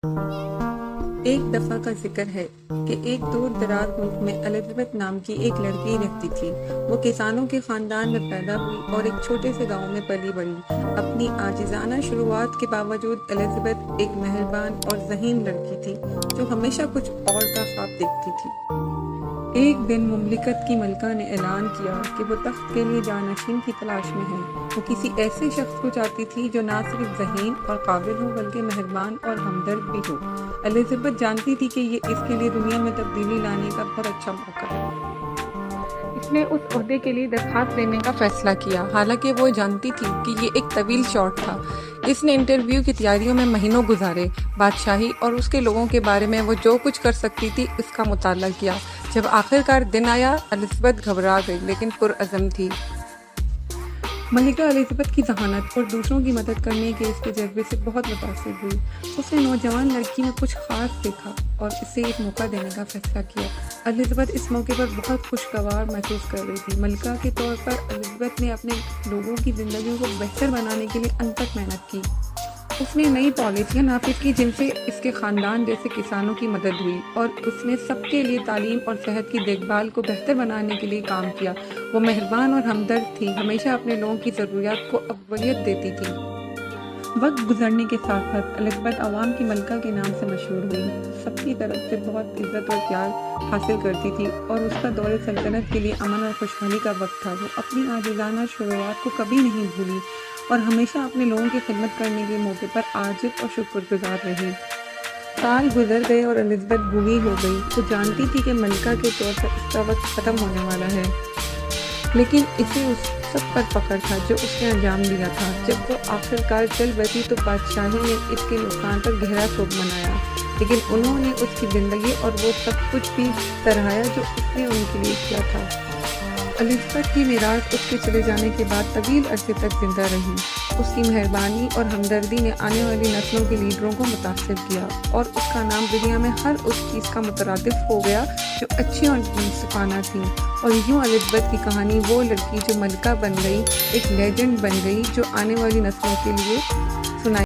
ایک دفعہ کا ذکر ہے کہ ایک دور دراز ملک میں الزبتھ نام کی ایک لڑکی رہتی تھی۔ وہ کسانوں کے خاندان میں پیدا ہوئی اور ایک چھوٹے سے گاؤں میں پلی بڑھی۔ اپنی عاجزانہ شروعات کے باوجود الزبتھ ایک مہربان اور ذہین لڑکی تھی جو ہمیشہ کچھ اور کا خواب دیکھتی تھی۔ ایک دن مملکت کی ملکہ نے اعلان کیا کہ وہ تخت کے لیے جانشین کی تلاش میں ہے۔ وہ کسی ایسے شخص کو چاہتی تھی جو نہ صرف ذہین اور قابل ہو بلکہ مہربان اور ہمدرد بھی ہو۔ الزبتھ جانتی تھی کہ یہ اس کے لیے دنیا میں تبدیلی لانے کا بہت اچھا موقع ہے۔ اس نے اس عہدے کے لیے درخواست دینے کا فیصلہ کیا، حالانکہ وہ جانتی تھی کہ یہ ایک طویل شاٹ تھا۔ اس نے انٹرویو کی تیاریوں میں مہینوں گزارے، بادشاہی اور اس کے لوگوں کے بارے میں وہ جو کچھ کر سکتی تھی اس کا مطالعہ کیا۔ جب آخرکار دن آیا، الزبتھ گھبرا گئی لیکن پرعزم تھی۔ ملکہ الزبتھ کی ذہانت اور دوسروں کی مدد کرنے کے اس کے جذبے سے بہت متاثر ہوئی۔ اس نے نوجوان لڑکی میں کچھ خاص دیکھا اور اسے ایک موقع دینے کا فیصلہ کیا۔ الزبتھ اس موقع پر بہت خوشگوار محسوس کر رہی تھی۔ ملکہ کے طور پر الزبتھ نے اپنے لوگوں کی زندگیوں کو بہتر بنانے کے لیے انتھک محنت کی۔ اس نے نئی پالیسیاں نافذ کی جن سے اس کے خاندان جیسے کسانوں کی مدد ہوئی، اور اس نے سب کے لیے تعلیم اور صحت کی دیکھ بھال کو بہتر بنانے کے لیے کام کیا۔ وہ مہربان اور ہمدرد تھی، ہمیشہ اپنے لوگوں کی ضروریات کو اولویت دیتی تھی۔ وقت گزرنے کے ساتھ ساتھ الزبتھ عوام کی ملکہ کے نام سے مشہور ہوئی۔ سب کی طرف سے بہت عزت اور پیار حاصل کرتی تھی اور اس کا دور سلطنت کے لیے امن اور خوشحالی کا وقت تھا۔ وہ اپنی عاجزانہ شروعات کو کبھی نہیں بھولی اور ہمیشہ اپنے لوگوں کی خدمت کرنے کے موقع پر عاجز اور شکر گزار رہی۔ سال گزر گئے اور الزبتھ بوڑھی ہو گئی۔ وہ جانتی تھی کہ ملکہ کے طور پر اس کا وقت ختم ہونے والا ہے، لیکن اسے اس سب پر فخر تھا جو اس نے انجام دیا تھا۔ جب وہ آخرکار چل بسی تو بادشاہی نے اس کے نقصان پر گہرا شوق منایا، لیکن انہوں نے اس کی زندگی اور وہ سب کچھ بھی سراہا جو اس نے ان کے لیے کیا تھا۔ الزبتھ کی میراث اس کے چلے جانے کے بعد طویل عرصے تک زندہ رہی۔ اس کی مہربانی اور ہمدردی نے آنے والی نسلوں کے لیڈروں کو متاثر کیا، اور اس کا نام دنیا میں ہر اس چیز کا مترادف ہو گیا جو اچھی اور منصفانہ تھی۔ اور یوں الزبتھ کی کہانی، وہ لڑکی جو ملکہ بن گئی، ایک لیجنڈ بن گئی جو آنے والی نسلوں کے لیے سنائی